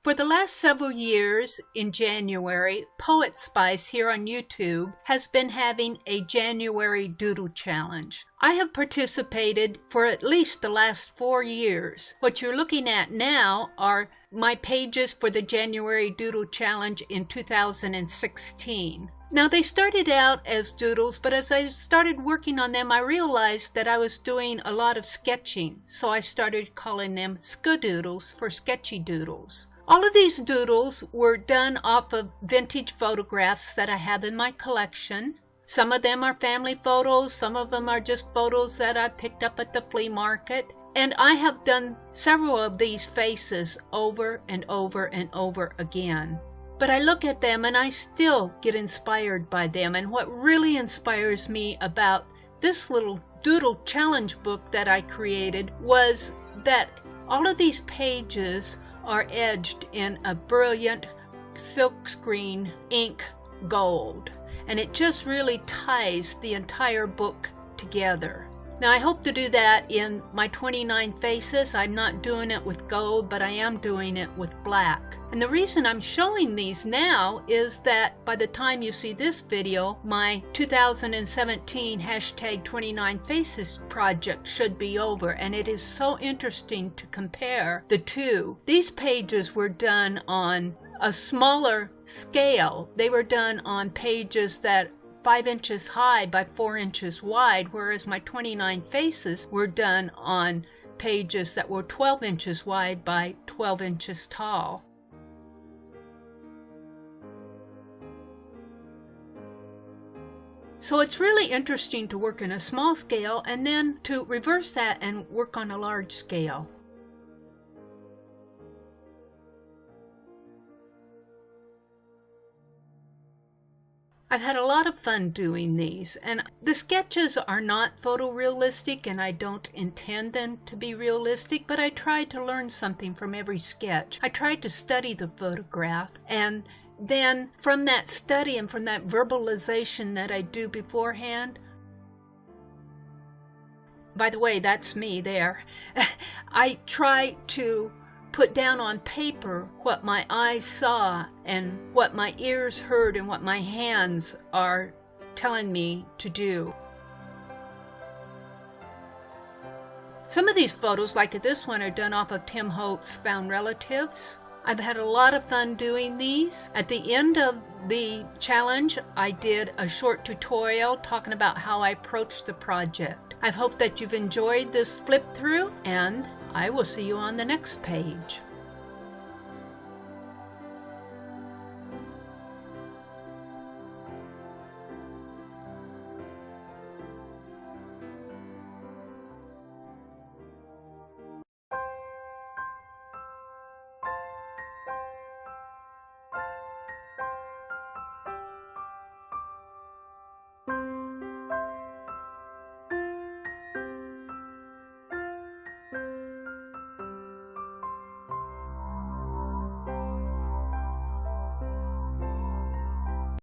For the last several years, in January, Poet Spice here on YouTube has been having a January Doodle Challenge. I have participated for at least the last 4 years. What you're looking at now are my pages for the January Doodle Challenge in 2016. Now, they started out as doodles, but as I started working on them, I realized that I was doing a lot of sketching, so I started calling them Sk-Doodles for sketchy doodles. All of these doodles were done off of vintage photographs that I have in my collection. Some of them are family photos, some of them are just photos that I picked up at the flea market. And I have done several of these faces over and over and over again. But I look at them and I still get inspired by them. And what really inspires me about this little doodle challenge book that I created was that all of these pages are edged in a brilliant silkscreen ink gold. And it just really ties the entire book together. Now, I hope to do that in my 29 faces. I'm not doing it with gold, but I am doing it with black. And the reason I'm showing these now is that by the time you see this video, my 2017 #29faces project should be over. And it is so interesting to compare the two. These pages were done on a smaller scale. They were done on pages that 5 inches high by 4 inches wide, whereas my 29 faces were done on pages that were 12 inches wide by 12 inches tall. So it's really interesting to work in a small scale and then to reverse that and work on a large scale. I've had a lot of fun doing these, and the sketches are not photorealistic, and I don't intend them to be realistic, but I tried to learn something from every sketch. I tried to study the photograph, and then from that study and from that verbalization that I do beforehand, by the way, that's me there, I try to put down on paper what my eyes saw and what my ears heard and what my hands are telling me to do. Some of these photos, like this one, are done off of Tim Holtz' Found Relatives. I've had a lot of fun doing these. At the end of the challenge, I did a short tutorial talking about how I approached the project. I hope that you've enjoyed this flip through, and I will see you on the next page.